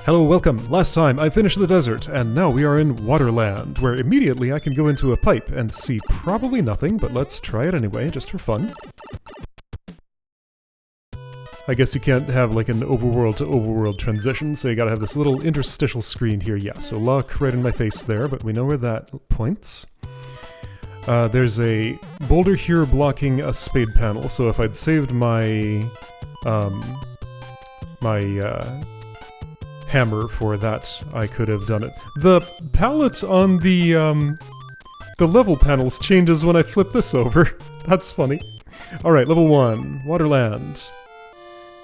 Hello, welcome. Last time I finished the desert, and now we are in Waterland, where immediately I can go into a pipe and see probably nothing, but let's try it anyway, just for fun. I guess you can't have like an overworld to overworld transition, so you gotta have this little interstitial screen here. Yeah, so luck right in my face there, but we know where that points. There's a boulder here blocking a spade panel, so if I'd saved my hammer for that, I could have done it. The palette on the level panels changes when I flip this over. That's funny. Alright, level 1, Waterland.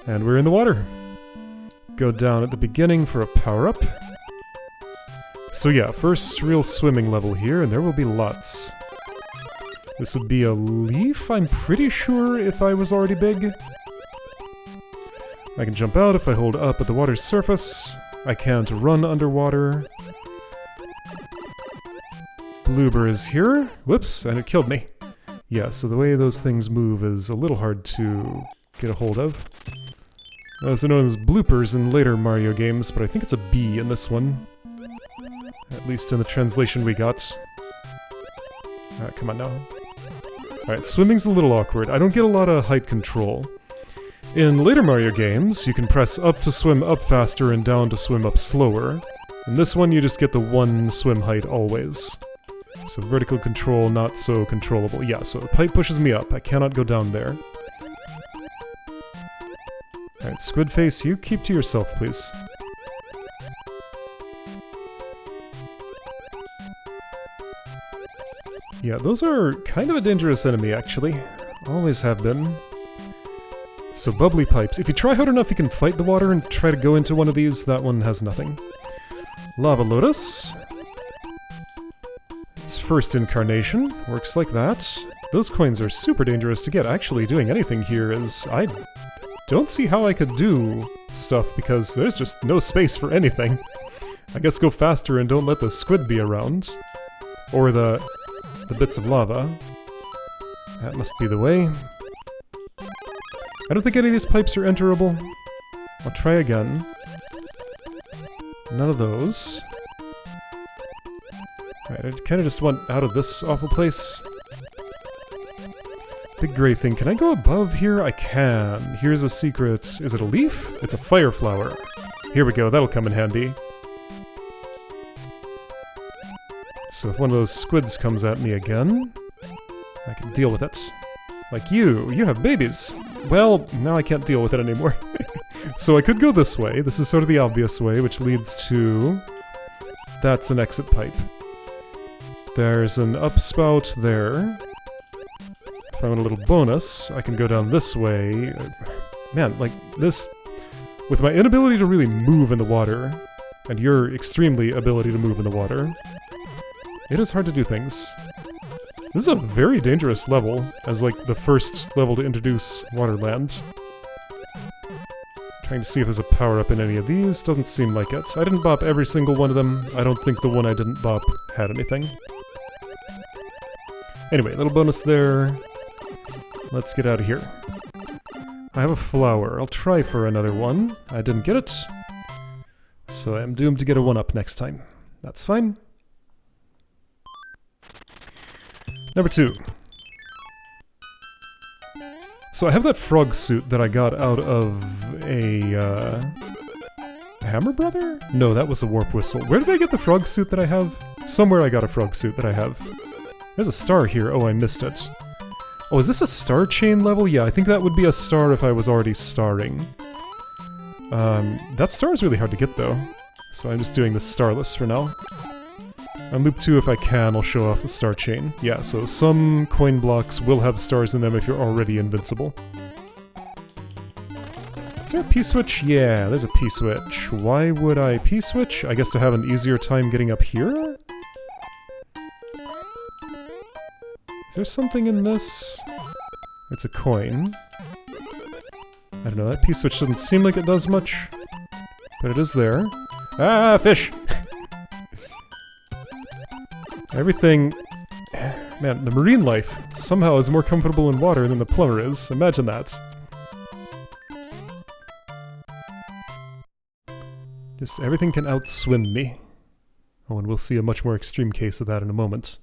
And we're in the water. Go down at the beginning for a power-up. So yeah, first real swimming level here, and there will be lots. This would be a leaf, I'm pretty sure, if I was already big. I can jump out if I hold up at the water's surface. I can't run underwater. Bloober is here. Whoops, and it killed me. Yeah, so the way those things move is a little hard to get a hold of. Also known as bloopers in later Mario games, but I think it's a B in this one. At least in the translation we got. Alright, come on now. Alright, swimming's a little awkward. I don't get a lot of height control. In later Mario games, you can press up to swim up faster and down to swim up slower. In this one, you just get the one swim height always. So vertical control, not so controllable. Yeah, so the pipe pushes me up. I cannot go down there. Alright, Squid Face, you keep to yourself, please. Yeah, those are kind of a dangerous enemy, actually. Always have been. So bubbly pipes. If you try hard enough, you can fight the water and try to go into one of these. That one has nothing. Lava Lotus. Its first incarnation. Works like that. Those coins are super dangerous to get. Actually, doing anything here is... I don't see how I could do stuff because there's just no space for anything. I guess go faster and don't let the squid be around. Or the bits of lava. That must be the way. I don't think any of these pipes are enterable. I'll try again. None of those. Alright, I kinda just want out of this awful place. Big gray thing. Can I go above here? I can. Here's a secret. Is it a leaf? It's a fire flower. Here we go, that'll come in handy. So if one of those squids comes at me again, I can deal with it. Like you have babies! Well, now I can't deal with it anymore. So I could go this way. This is sort of the obvious way, which leads to... That's an exit pipe. There's an upspout there. If I want a little bonus, I can go down this way. Man, like, this... With my inability to really move in the water, and your extremely ability to move in the water, it is hard to do things. This is a very dangerous level, as like the first level to introduce Waterland. Trying to see if there's a power-up in any of these, doesn't seem like it. I didn't bop every single one of them, I don't think the one I didn't bop had anything. Anyway, little bonus there. Let's get out of here. I have a flower, I'll try for another one. I didn't get it. So I'm doomed to get a 1-up next time. That's fine. Number 2. So I have that frog suit that I got out of a, Hammer Brother? No, that was a warp whistle. Where did I get the frog suit that I have? Somewhere I got a frog suit that I have. There's a star here. Oh, I missed it. Oh, is this a star chain level? Yeah, I think that would be a star if I was already starring. That star is really hard to get, though. So I'm just doing this starless for now. On loop 2, if I can, I'll show off the star chain. Yeah, so some coin blocks will have stars in them if you're already invincible. Is there a P-switch? Yeah, there's a P-switch. Why would I P-switch? I guess to have an easier time getting up here? Is there something in this? It's a coin. I don't know, that P-switch doesn't seem like it does much. But it is there. Ah, fish! Everything... Man, the marine life somehow is more comfortable in water than the plumber is. Imagine that. Just everything can outswim me. Oh, and we'll see a much more extreme case of that in a moment.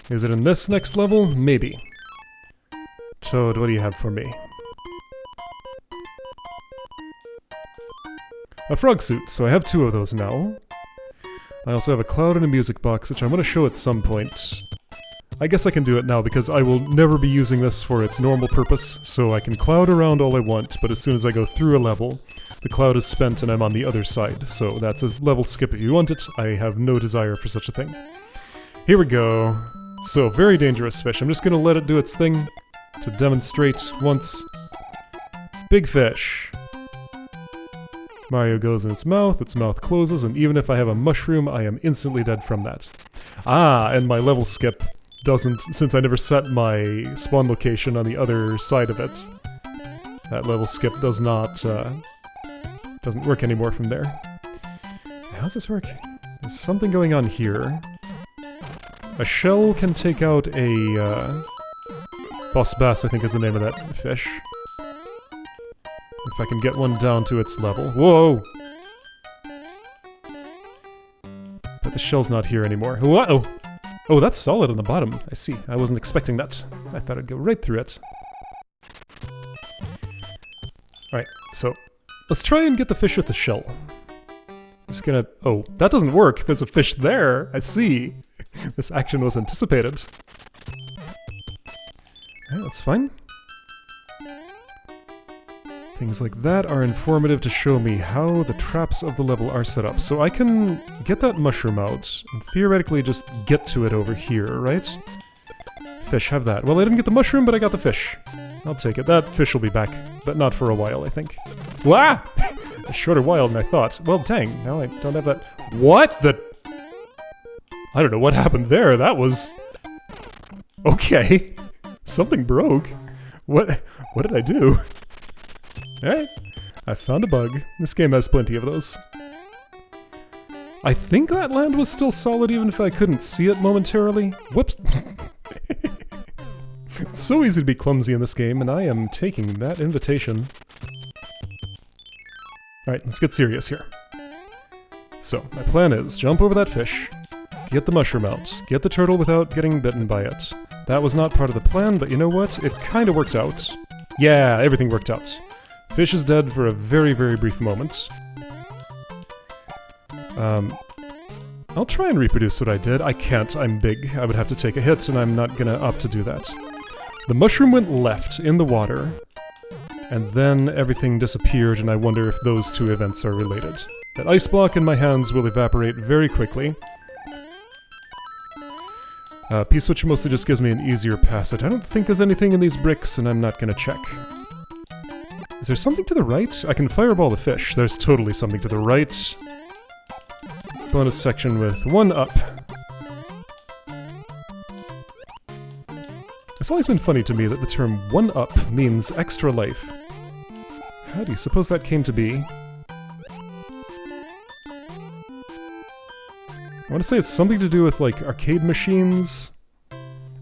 Is it in this next level? Maybe. Toad, what do you have for me? A frog suit, so I have 2 of those now. I also have a cloud and a music box, which I'm going to show at some point. I guess I can do it now because I will never be using this for its normal purpose, so I can cloud around all I want, but as soon as I go through a level, the cloud is spent and I'm on the other side. So that's a level skip if you want it. I have no desire for such a thing. Here we go. So, very dangerous fish. I'm just going to let it do its thing to demonstrate once. Big fish. Mario goes in its mouth closes, and even if I have a mushroom, I am instantly dead from that. Ah, and my level skip doesn't, since I never set my spawn location on the other side of it. That level skip does not, doesn't work anymore from there. How does this work? There's something going on here. A shell can take out a, boss bass, I think is the name of that fish. If I can get one down to its level. Whoa! But the shell's not here anymore. Whoa! Oh, that's solid on the bottom. I see. I wasn't expecting that. I thought I'd go right through it. Alright, so let's try and get the fish with the shell. Just gonna... Oh, that doesn't work. There's a fish there. I see. This action was anticipated. Alright, that's fine. Things like that are informative to show me how the traps of the level are set up. So I can get that mushroom out, and theoretically just get to it over here, right? Fish, have that. Well, I didn't get the mushroom, but I got the fish. I'll take it. That fish will be back, but not for a while, I think. Wah! A shorter while than I thought. Well, dang, now I don't have that... What the... I don't know what happened there. That was... Okay. Something broke. What did I do? Alright, I found a bug. This game has plenty of those. I think that land was still solid even if I couldn't see it momentarily. Whoops! It's so easy to be clumsy in this game, and I am taking that invitation. Alright, let's get serious here. So, my plan is jump over that fish, get the mushroom out, get the turtle without getting bitten by it. That was not part of the plan, but you know what? It kinda worked out. Yeah, everything worked out. Fish is dead for a very, very brief moment. I'll try and reproduce what I did. I can't, I'm big. I would have to take a hit, and I'm not gonna opt to do that. The mushroom went left in the water, and then everything disappeared, and I wonder if those 2 events are related. That ice block in my hands will evaporate very quickly. P-switch mostly just gives me an easier passage. I don't think there's anything in these bricks, and I'm not gonna check. Is there something to the right? I can fireball the fish. There's totally something to the right. Bonus section with 1 up. It's always been funny to me that the term 1 up means extra life. How do you suppose that came to be? I want to say it's something to do with, like, arcade machines,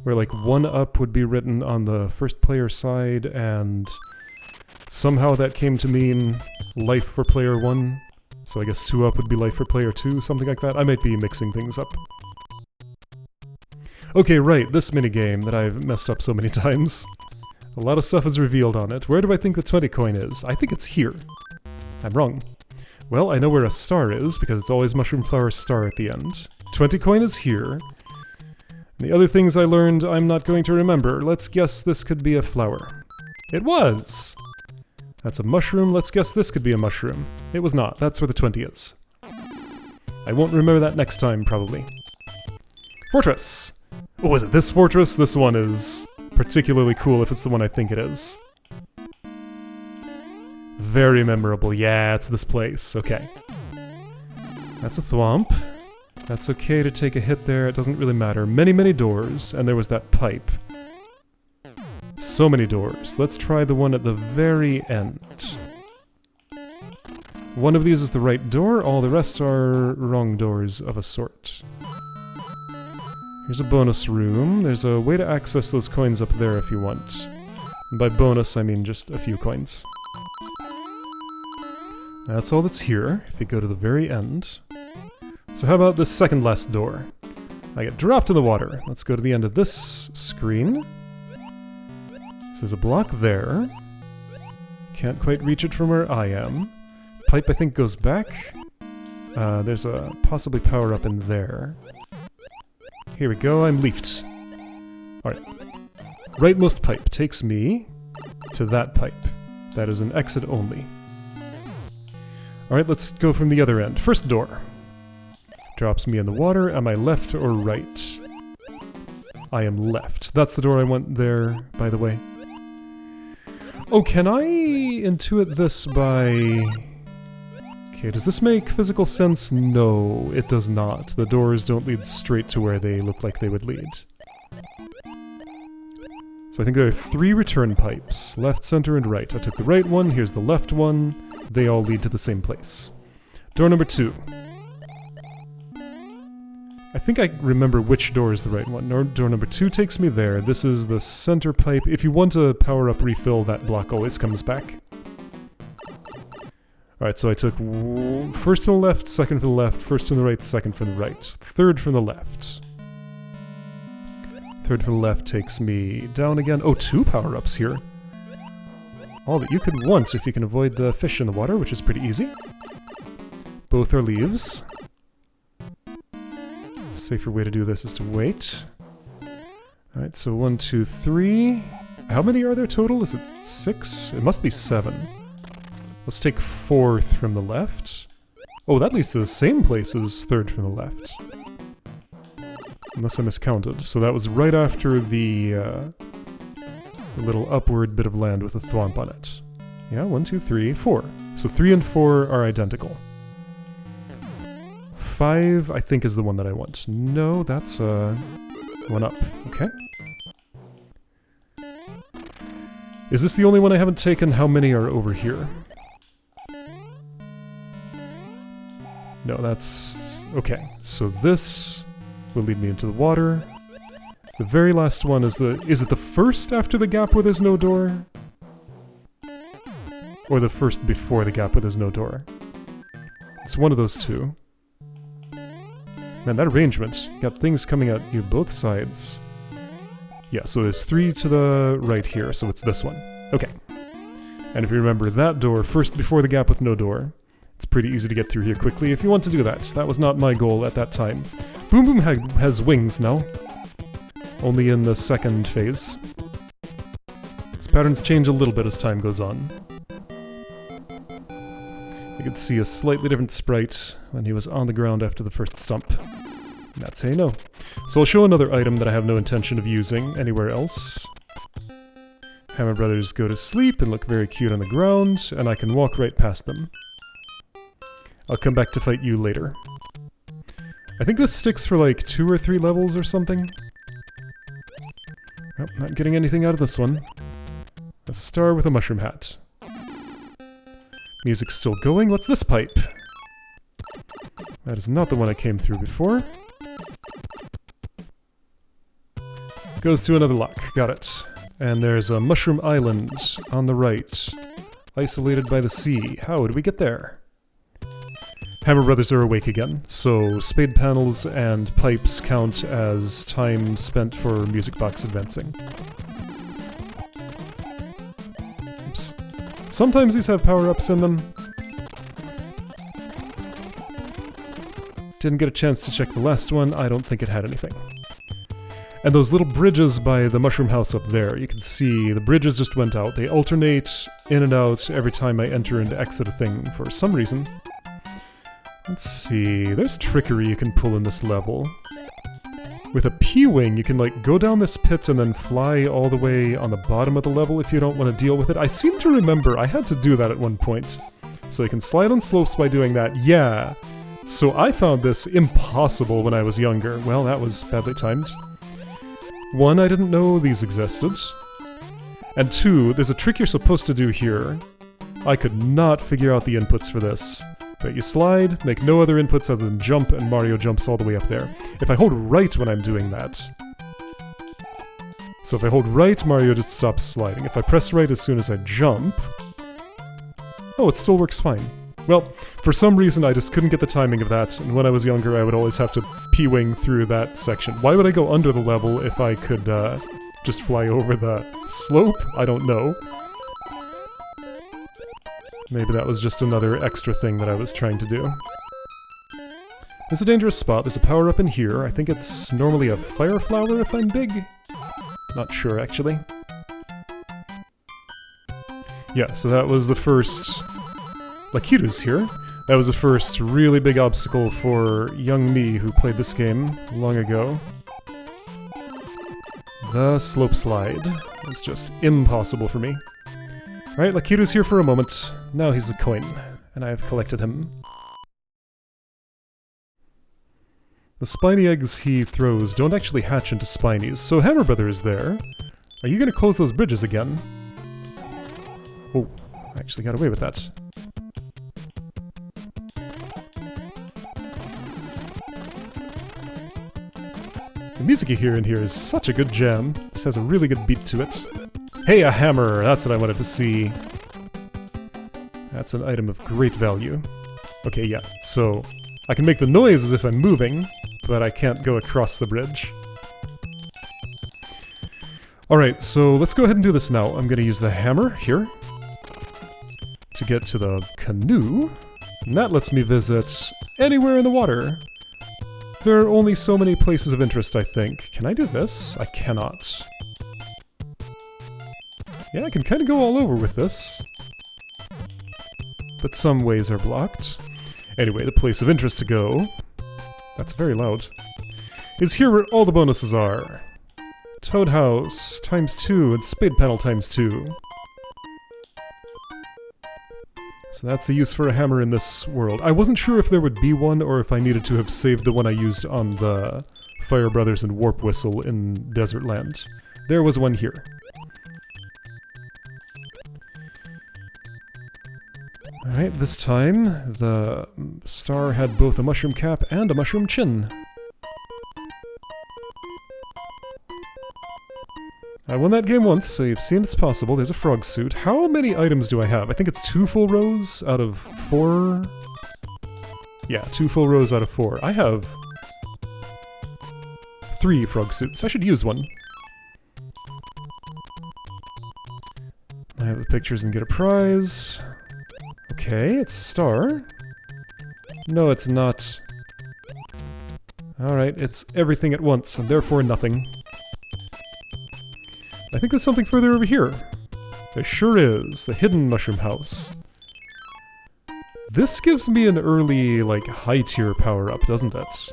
where, like, 1 up would be written on the first player side, and somehow that came to mean life for player 1. So I guess 2 up would be life for player 2, something like that. I might be mixing things up. Okay, right, this minigame that I've messed up so many times. A lot of stuff is revealed on it. Where do I think the 20 coin is? I think it's here. I'm wrong. Well, I know where a star is, because it's always mushroom flower star at the end. 20 coin is here. And the other things I learned, I'm not going to remember. Let's guess this could be a flower. It was! That's a mushroom. Let's guess this could be a mushroom. It was not. That's where the 20 is. I won't remember that next time, probably. Fortress! Oh, is it this fortress? This one is particularly cool if it's the one I think it is. Very memorable. Yeah, it's this place. Okay. That's a thwomp. That's okay to take a hit there. It doesn't really matter. Many, many doors. And there was that pipe. So many doors. Let's try the one at the very end. One of these is the right door, all the rest are wrong doors of a sort. Here's a bonus room. There's a way to access those coins up there if you want. And by bonus, I mean just a few coins. That's all that's here, if you go to the very end. So how about this second last door? I get dropped in the water. Let's go to the end of this screen. So there's a block there. Can't quite reach it from where I am. Pipe, I think, goes back. There's a possibly power-up in there. Here we go, I'm leafed. Alright. Rightmost pipe takes me to that pipe. That is an exit only. Alright, let's go from the other end. First door. Drops me in the water. Am I left or right? I am left. That's the door I went there, by the way. Oh, can I intuit this by... Okay, does this make physical sense? No, it does not. The doors don't lead straight to where they look like they would lead. So I think there are 3 return pipes. Left, center, and right. I took the right one, here's the left one. They all lead to the same place. Door number 2. I think I remember which door is the right one. Door number 2 takes me there. This is the center pipe. If you want to power up refill, that block always comes back. Alright, so I took first from the left, second from the left, first from the right, second from the right, third from the left. Third from the left takes me down again. Oh, 2 power-ups here. All that you could want if you can avoid the fish in the water, which is pretty easy. Both are leaves. Safer way to do this is to wait. Alright, so 1, 2, 3. How many are there total? Is it 6? It must be 7. Let's take 4th from the left. Oh, that leads to the same place as 3rd from the left. Unless I miscounted. So that was right after the little upward bit of land with a thwomp on it. Yeah, 1, 2, 3, 4. So 3 and 4 are identical. 5, I think, is the one that I want. No, that's one up. Okay. Is this the only one I haven't taken? How many are over here? No, that's... Okay, so this will lead me into the water. The very last one is the... Is it the first after the gap where there's no door? Or the first before the gap where there's no door? It's one of those two. Man, that arrangement. You got things coming at you both sides. Yeah, so there's 3 to the right here, so it's this one. Okay. And if you remember that door, first before the gap with no door, it's pretty easy to get through here quickly if you want to do that. That was not my goal at that time. Boom Boom has wings now. Only in the second phase. His patterns change a little bit as time goes on. You could see a slightly different sprite when he was on the ground after the first stump. And that's how you know. So I'll show another item that I have no intention of using anywhere else. Hammer Brothers go to sleep and look very cute on the ground, and I can walk right past them. I'll come back to fight you later. I think this sticks for like 2 or 3 levels or something. Nope, not getting anything out of this one. A star with a mushroom hat. Music's still going. What's this pipe? That is not the one I came through before. Goes to another lock. Got it. And there's a mushroom island on the right. Isolated by the sea. How did we get there? Hammer Brothers are awake again, so spade panels and pipes count as time spent for music box advancing. Oops. Sometimes these have power-ups in them. Didn't get a chance to check the last one, I don't think it had anything. And those little bridges by the mushroom house up there, you can see the bridges just went out. They alternate in and out every time I enter and exit a thing for some reason. Let's see, there's trickery you can pull in this level. With a P-Wing, you can like go down this pit and then fly all the way on the bottom of the level if you don't want to deal with it. I seem to remember I had to do that at one point. So you can slide on slopes by doing that, yeah. So I found this impossible when I was younger. Well, that was badly timed. 1, I didn't know these existed. And 2, there's a trick you're supposed to do here. I could not figure out the inputs for this. But you slide, make no other inputs other than jump, and Mario jumps all the way up there. If I hold right when I'm doing that... So if I hold right, Mario just stops sliding. If I press right as soon as I jump... Oh, it still works fine. Well, for some reason I just couldn't get the timing of that, and when I was younger I would always have to P-wing through that section. Why would I go under the level if I could just fly over the slope? I don't know. Maybe that was just another extra thing that I was trying to do. It's a dangerous spot. There's a power-up in here. I think it's normally a fire flower if I'm big. Not sure, actually. Yeah, so that was the first... Lakitu's here. That was the first really big obstacle for young me who played this game long ago. The slope slide was just impossible for me. Alright, Lakitu's here for a moment. Now he's a coin, and I have collected him. The spiny eggs he throws don't actually hatch into spinies, so Hammer Brother is there. Are you gonna close those bridges again? Oh, I actually got away with that. The music you hear in here is such a good jam. This has a really good beat to it. Hey, a hammer! That's what I wanted to see. That's an item of great value. Okay, yeah, so I can make the noise as if I'm moving, but I can't go across the bridge. Alright, so let's go ahead and do this now. I'm gonna use the hammer here to get to the canoe, and that lets me visit anywhere in the water. There are only so many places of interest, I think. Can I do this? I cannot. Yeah, I can kind of go all over with this. But some ways are blocked. Anyway, the place of interest to go... That's very loud. Is here where all the bonuses are. Toad House ×2 and Spade Panel ×2. So that's the use for a hammer in this world. I wasn't sure if there would be one or if I needed to have saved the one I used on the Fire Brothers and Warp Whistle in Desert Land. There was one here. Alright, this time the star had both a mushroom cap and a mushroom chin. I won that game once, so you've seen it's possible. There's a frog suit. How many items do I have? I think it's 2 full rows out of 4. Yeah, 2 full rows out of 4. I have 3 frog suits. I should use one. I have the pictures and get a prize. Okay, it's star. No, it's not. Alright, it's everything at once, and therefore nothing. I think there's something further over here. There sure is. The hidden mushroom house. This gives me an early, like, high-tier power-up, doesn't it?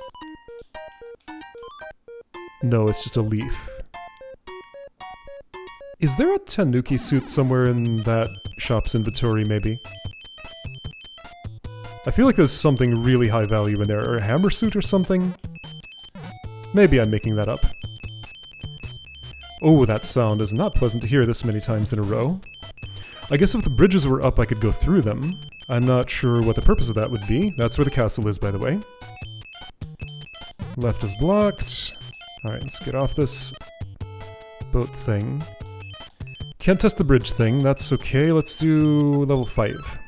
No, it's just a leaf. Is there a Tanuki suit somewhere in that shop's inventory, maybe? I feel like there's something really high value in there, or a hammer suit or something? Maybe I'm making that up. Oh, that sound is not pleasant to hear this many times in a row. I guess if the bridges were up I could go through them. I'm not sure what the purpose of that would be. That's where the castle is, by the way. Left is blocked. Alright, let's get off this boat thing. Can't test the bridge thing, that's okay. Let's do level 5.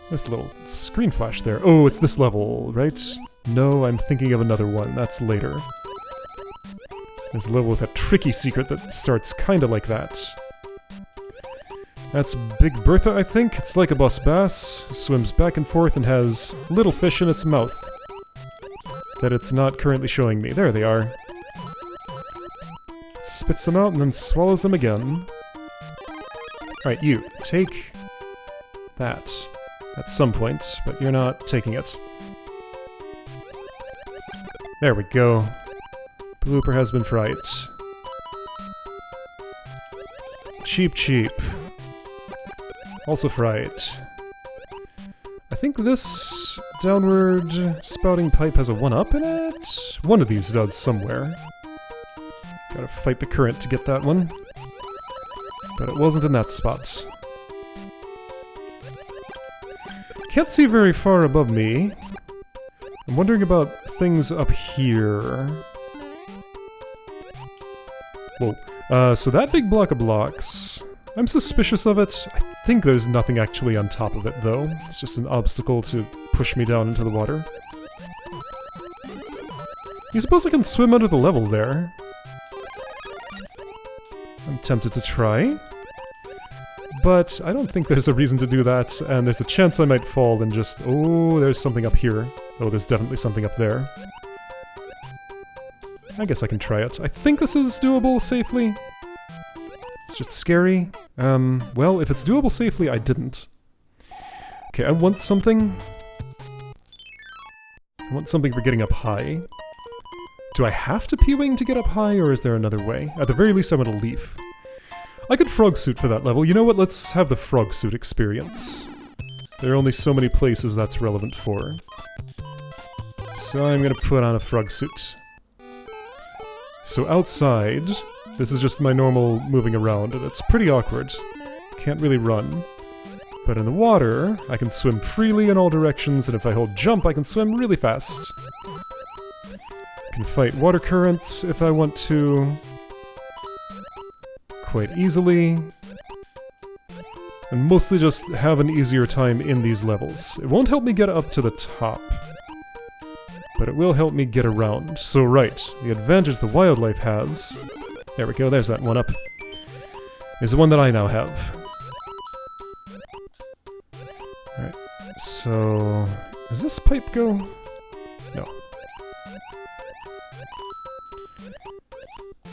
There's a little screen flash there. Oh, it's this level, right? No, I'm thinking of another one. That's later. There's a level with a tricky secret that starts kinda like that. That's Big Bertha, I think. It's like a bus bass, swims back and forth and has little fish in its mouth that it's not currently showing me. There they are. Spits them out and then swallows them again. Alright, you, take that at some point, but you're not taking it. There we go. Blooper has been fried. Cheap, cheap. Also fried. I think this downward spouting pipe has a 1-up in it? One of these does somewhere. Gotta fight the current to get that one. But it wasn't in that spot. Can't see very far above me. I'm wondering about things up here. Whoa. So that big block of blocks I'm suspicious of it. I think there's nothing actually on top of it, though. It's just an obstacle to push me down into the water. You suppose I can swim under the level there? I'm tempted to try. But I don't think there's a reason to do that, and there's a chance I might fall and just... Oh, there's something up here. Oh, there's definitely something up there. I guess I can try it. I think this is doable safely. It's just scary. Well, if it's doable safely, I didn't. Okay, I want something. I want something for getting up high. Do I have to P-wing to get up high, or is there another way? At the very least, I want a leaf. I could frog suit for that level. You know what? Let's have the frog suit experience. There are only so many places that's relevant for. So I'm gonna put on a frog suit. So outside, this is just my normal moving around, and it's pretty awkward. Can't really run. But in the water, I can swim freely in all directions, and if I hold jump, I can swim really fast. I can fight water currents if I want to. Quite easily. And mostly just have an easier time in these levels. It won't help me get up to the top. But it will help me get around. So right, the advantage the wildlife has... There we go, there's that one up. Is the one that I now have. Alright, so... Does this pipe go? No.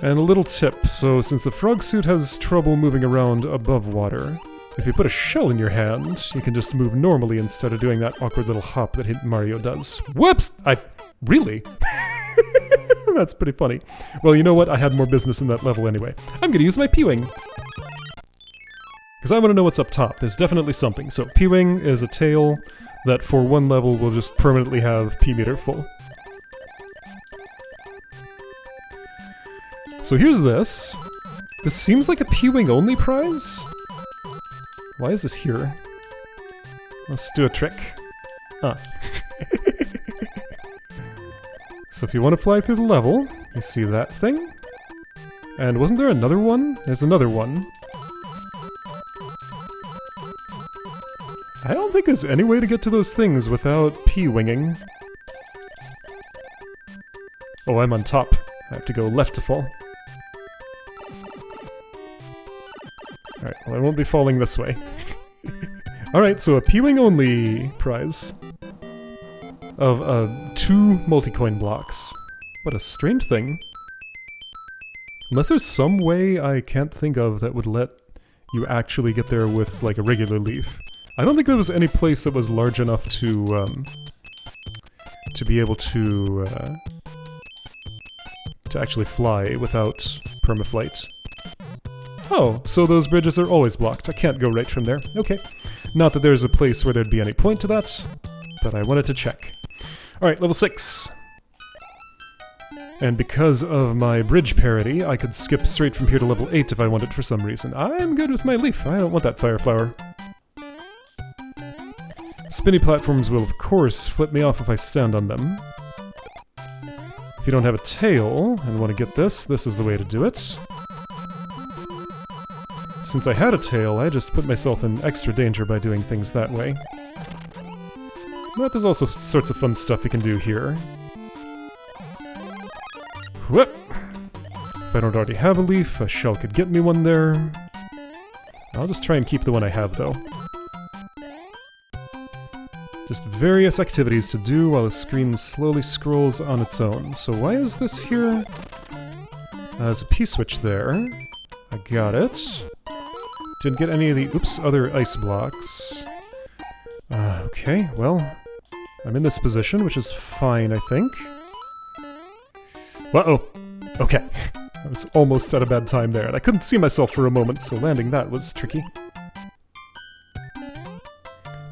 And a little tip, so since the frog suit has trouble moving around above water, if you put a shell in your hand, you can just move normally instead of doing that awkward little hop that Mario does. Whoops! Really? That's pretty funny. Well, you know what? I had more business in that level anyway. I'm gonna use my P-wing. Because I want to know what's up top. There's definitely something. So P-wing is a tail that for one level will just permanently have P-meter full. So here's this. This seems like a P-wing only prize? Why is this here? Let's do a trick. Ah. So if you want to fly through the level, you see that thing? And wasn't there another one? There's another one. I don't think there's any way to get to those things without P-winging. Oh, I'm on top. I have to go left to fall. Alright, well I won't be falling this way. Alright, so a P-wing only prize. Of 2 multi-coin blocks. What a strange thing. Unless there's some way I can't think of that would let you actually get there with like a regular leaf. I don't think there was any place that was large enough to be able to actually fly without permaflight. Oh, so those bridges are always blocked. I can't go right from there. Okay. Not that there's a place where there'd be any point to that, but I wanted to check. Alright, level 6. And because of my bridge parity, I could skip straight from here to level 8 if I wanted for some reason. I'm good with my leaf. I don't want that fire flower. Spinny platforms will, of course, flip me off if I stand on them. If you don't have a tail and want to get this, this is the way to do it. Since I had a tail, I just put myself in extra danger by doing things that way. But there's also sorts of fun stuff you can do here. Whoop! If I don't already have a leaf, a shell could get me one there. I'll just try and keep the one I have, though. Just various activities to do while the screen slowly scrolls on its own. So why is this here? There's a P-switch there. I got it. Didn't get any of the, other ice blocks. Okay, well, I'm in this position, which is fine, I think. Uh-oh! Okay. I was almost at a bad time there, and I couldn't see myself for a moment, so landing that was tricky.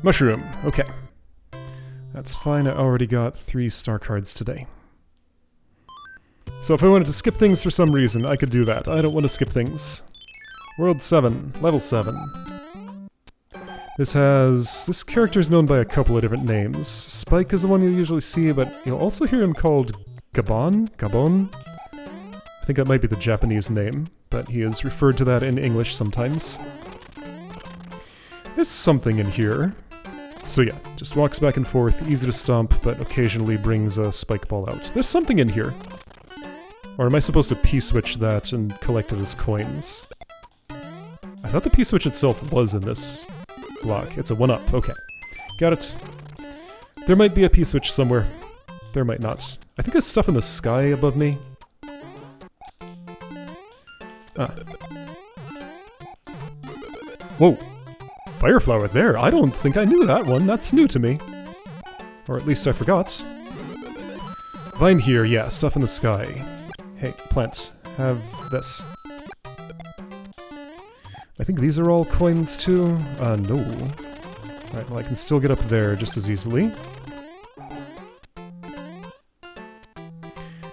Mushroom, okay. That's fine, I already got 3 star cards today. So if I wanted to skip things for some reason, I could do that. I don't want to skip things. World 7, level 7. This character is known by a couple of different names. Spike is the one you'll usually see, but you'll also hear him called Gabon? I think that might be the Japanese name. but he is referred to that in English sometimes. There's something in here. So yeah, just walks back and forth, easy to stomp, but occasionally brings a spike ball out. There's something in here. Or am I supposed to P-switch that and collect it as coins? I thought the P-switch itself was in this block. It's a 1-up. Okay. Got it. There might be a P-switch somewhere. There might not. I think there's stuff in the sky above me. Ah. Whoa! Fire flower there! I don't think I knew that one. That's new to me. Or at least I forgot. Vine here, yeah, stuff in the sky. Hey, plant, have this. I think these are all coins too? No. Alright, well I can still get up there just as easily.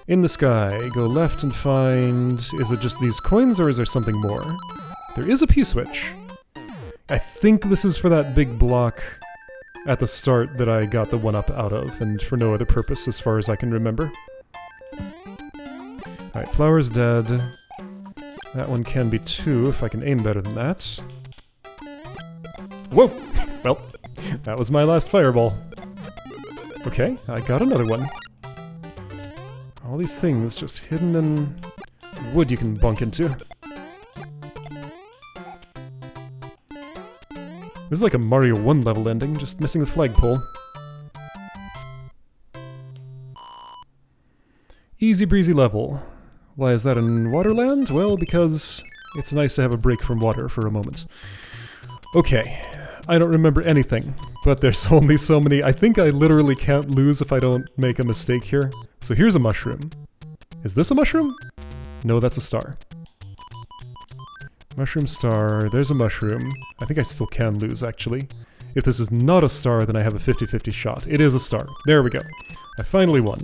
In the sky, go left and find... Is it just these coins or is there something more? There is a P-switch. I think this is for that big block at the start that I got the 1-up out of, and for no other purpose as far as I can remember. Alright, flower's dead. That one can be 2 if I can aim better than that. Whoa! Well, that was my last fireball. Okay, I got another one. All these things just hidden in wood you can bunk into. This is like a Mario 1 level ending, just missing the flagpole. Easy breezy level. Why is that in Waterland? Well, because it's nice to have a break from water for a moment. Okay, I don't remember anything, but there's only so many. I think I literally can't lose if I don't make a mistake here. So here's a mushroom. Is this a mushroom? No, that's a star. Mushroom star, there's a mushroom. I think I still can lose, actually. If this is not a star, then I have a 50-50 shot. It is a star. There we go. I finally won.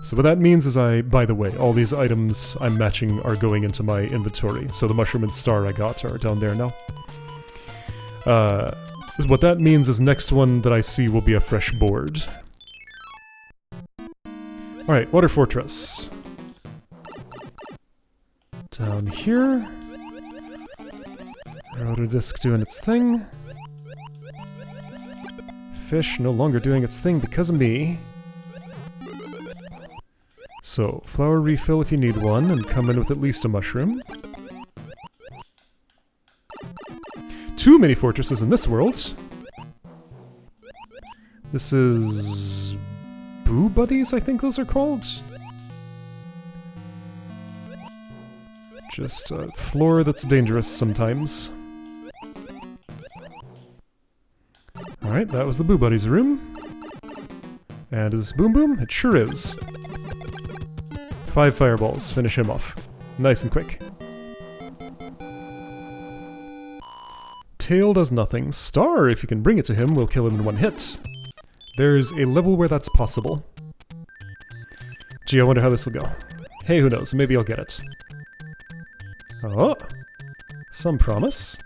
So what that means is by the way, all these items I'm matching are going into my inventory. So the mushroom and star I got are down there now. What that means is next one that I see will be a fresh board. Alright, Water Fortress. Down here. Rotodisc doing its thing. Fish no longer doing its thing because of me. So, flower refill if you need one, and come in with at least a mushroom. 2 mini fortresses in this world. This is... Boo Buddies, I think those are called? Just a floor that's dangerous sometimes. Alright, that was the Boo Buddies room. And is this Boom Boom? It sure is. 5 fireballs, finish him off. Nice and quick. Tail does nothing. Star, if you can bring it to him, will kill him in 1 hit. There's a level where that's possible. Gee, I wonder how this will go. Hey, who knows, maybe I'll get it. Oh! Some promise.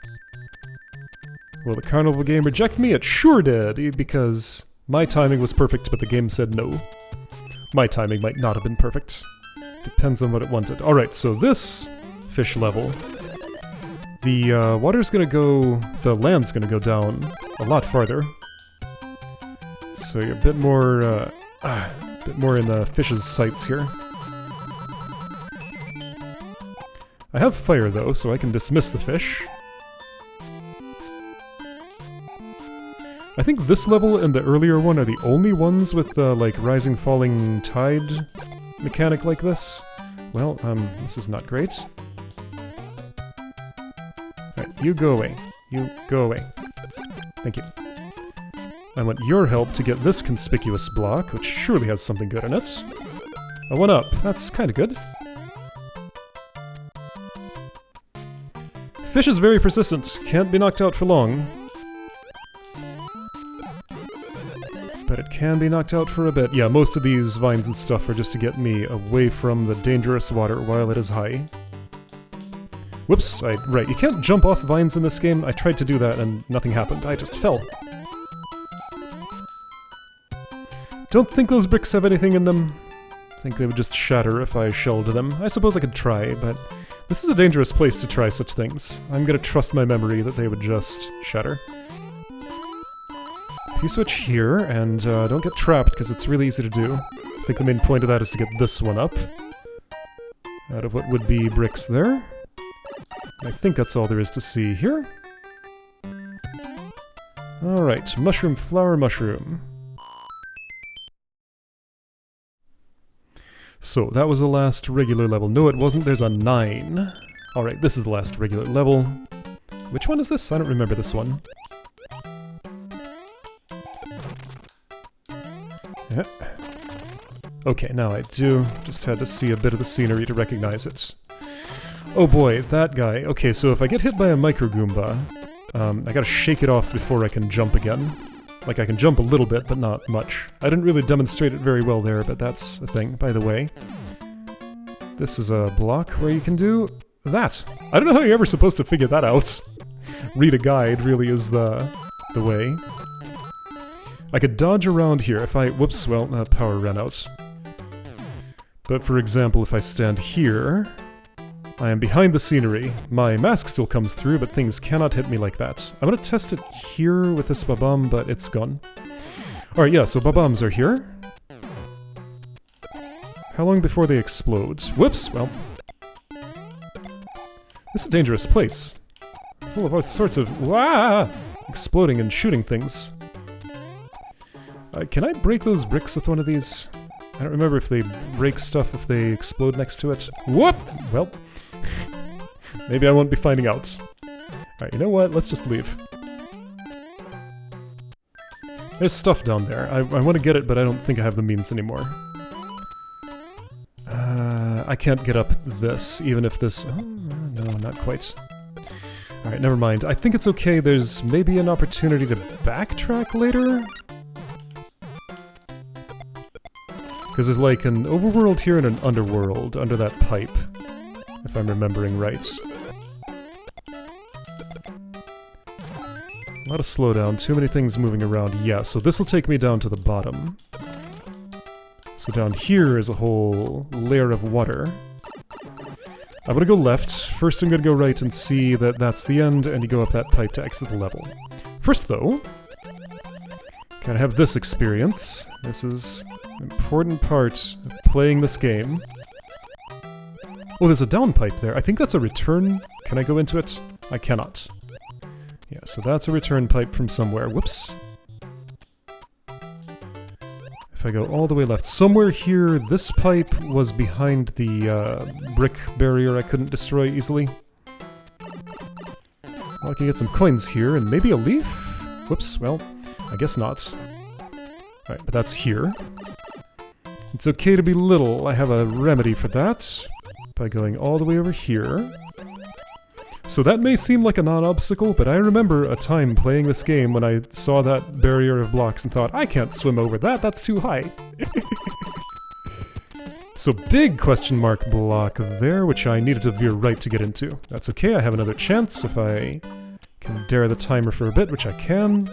Will the carnival game reject me? It sure did, because my timing was perfect, but the game said no. My timing might not have been perfect. Depends on what it wanted. Alright, so this fish level, the water's gonna go... the land's gonna go down a lot farther. So you're a bit more in the fish's sights here. I have fire though, so I can dismiss the fish. I think this level and the earlier one are the only ones with the, like, rising falling tide mechanic like this. Well, this is not great. Alright, you go away. You go away. Thank you. I want your help to get this conspicuous block, which surely has something good in it. A 1-up. That's kinda good. Fish is very persistent. Can't be knocked out for long. But it can be knocked out for a bit. Yeah, most of these vines and stuff are just to get me away from the dangerous water while it is high. Whoops, right, you can't jump off vines in this game. I tried to do that and nothing happened. I just fell. Don't think those bricks have anything in them. I think they would just shatter if I shelled them. I suppose I could try, but This is a dangerous place to try such things. I'm gonna trust my memory that they would just shatter. P-switch here, and don't get trapped because it's really easy to do. I think the main point of that is to get this one up. Out of what would be bricks there. I think that's all there is to see here. Alright, mushroom, flower, mushroom. So, that was the last regular level. No, it wasn't. There's a 9. Alright, this is the last regular level. Which one is this? I don't remember this one. Yeah. Okay, now I do. Just had to see a bit of the scenery to recognize it. Oh boy, that guy. Okay, so if I get hit by a Micro Goomba, I gotta shake it off before I can jump again. Like, I can jump a little bit, but not much. I didn't really demonstrate it very well there, but that's a thing, by the way. This is a block where you can do that. I don't know how you're ever supposed to figure that out. Read a guide really is the way. I could dodge around here if I... Whoops, well, power ran out. But for example, if I stand here, I am behind the scenery. My mask still comes through, but things cannot hit me like that. I'm gonna test it here with this Babam, but it's gone. Alright, yeah, so Babams are here. How long before they explode? Whoops, well... This is a dangerous place. Full of all sorts of... Wah! Exploding and shooting things. Can I break those bricks with one of these? I don't remember if they break stuff if they explode next to it. Whoop! Well... Maybe I won't be finding out. Alright, you know what? Let's just leave. There's stuff down there. I want to get it, but I don't think I have the means anymore. I can't get up this, even if this... Oh, no, not quite. Alright, never mind. I think it's okay. There's maybe an opportunity to backtrack later? Because there's like an overworld here and an underworld under that pipe. If I'm remembering right. A lot of slowdown, too many things moving around. Yeah, so this will take me down to the bottom. So down here is a whole layer of water. I'm gonna go left. First I'm gonna go right and see that that's the end, and you go up that pipe to exit the level. First though, gotta have this experience. This is an important part of playing this game. Oh, there's a down pipe there. I think that's a return. Can I go into it? I cannot. Yeah, so that's a return pipe from somewhere. Whoops. If I go all the way left, somewhere here, this pipe was behind the brick barrier I couldn't destroy easily. Well, I can get some coins here, and maybe a leaf? Whoops, well, I guess not. Alright, but that's here. It's okay to be little. I have a remedy for that. By going all the way over here. So that may seem like a non-obstacle, but I remember a time playing this game when I saw that barrier of blocks and thought, I can't swim over that, that's too high. So big question mark block there, which I needed to veer right to get into. That's okay, I have another chance if I can dare the timer for a bit, which I can.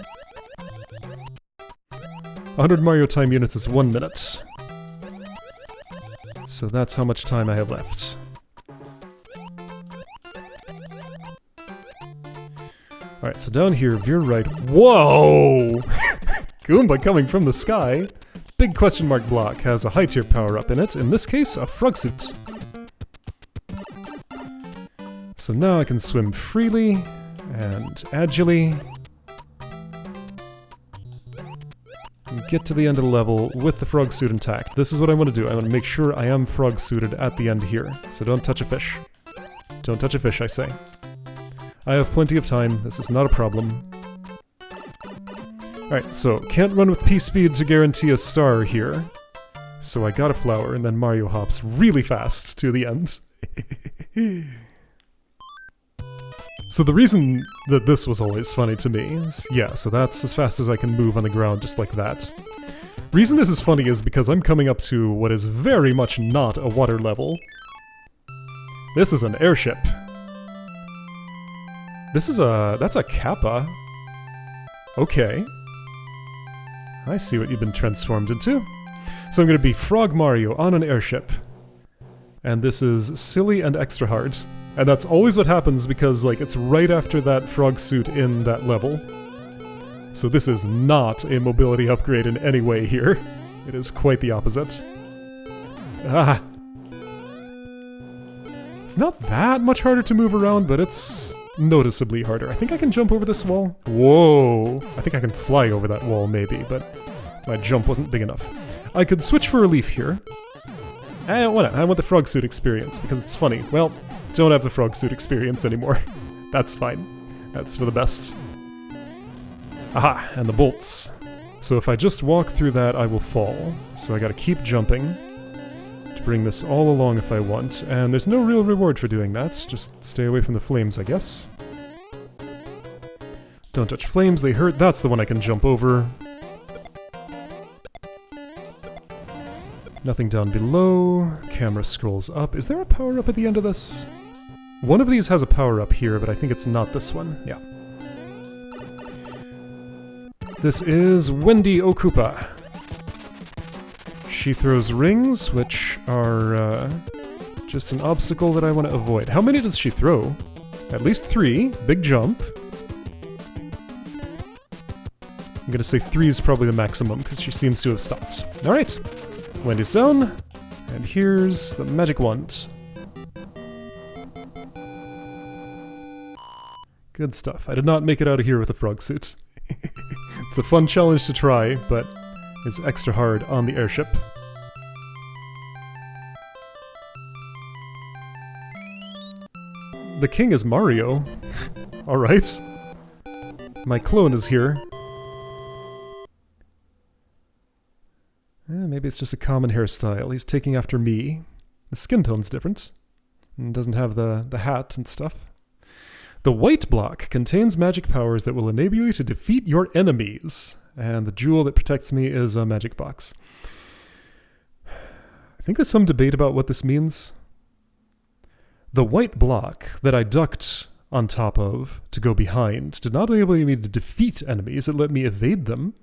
100 Mario time units is 1 minute. So that's how much time I have left. Alright, so down here, veer right. Whoa! Goomba coming from the sky. Big question mark block has a high tier power up in it. In this case, a frog suit. So now I can swim freely and agilely. And get to the end of the level with the frog suit intact. This is what I want to do. I want to make sure I am frog suited at the end here. So don't touch a fish. Don't touch a fish, I say. I have plenty of time. This is not a problem. Alright, so can't run with P-speed to guarantee a star here. So I got a flower, and then Mario hops really fast to the end. So the reason that this was always funny to me is, yeah, so that's as fast as I can move on the ground just like that. Reason this is funny is because I'm coming up to what is very much not a water level. This is an airship. This is that's a Kappa. Okay. I see what you've been transformed into. So I'm gonna be Frog Mario on an airship. And this is silly and extra hard. And that's always what happens because, like, it's right after that frog suit in that level. So this is not a mobility upgrade in any way here. It is quite the opposite. Ah! It's not that much harder to move around, but it's noticeably harder. I think I can jump over this wall. Whoa! I think I can fly over that wall, maybe, but my jump wasn't big enough. I could switch for relief here. I want the frog suit experience, because it's funny. Well, don't have the frog suit experience anymore. That's fine. That's for the best. Aha! And the bolts. So if I just walk through that, I will fall. So I gotta keep jumping to bring this all along if I want. And there's no real reward for doing that. Just stay away from the flames, I guess. Don't touch flames, they hurt. That's the one I can jump over. Nothing down below. Camera scrolls up. Is there a power-up at the end of this? One of these has a power-up here, but I think it's not this one. Yeah. This is Wendy Okupa. She throws rings, which are just an obstacle that I want to avoid. How many does she throw? At least 3. Big jump. I'm gonna say 3 is probably the maximum, because she seems to have stopped. Alright. Wendy's down, and here's the magic wand. Good stuff. I did not make it out of here with a frog suit. It's a fun challenge to try, but it's extra hard on the airship. The king is Mario. Alright. My clone is here. Maybe it's just a common hairstyle. He's taking after me. The skin tone's different. And doesn't have the hat and stuff. The white block contains magic powers that will enable you to defeat your enemies. And the jewel that protects me is a magic box. I think there's some debate about what this means. The white block that I ducked on top of to go behind did not enable me to defeat enemies, it let me evade them.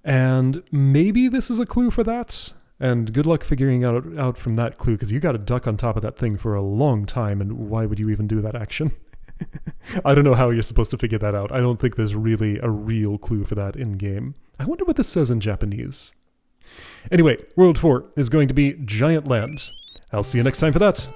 And maybe this is a clue for that? And good luck figuring out from that clue, because you gotta duck on top of that thing for a long time, and why would you even do that action? I don't know how you're supposed to figure that out. I don't think there's really a real clue for that in-game. I wonder what this says in Japanese. Anyway, World 4 is going to be Giant Land. I'll see you next time for that.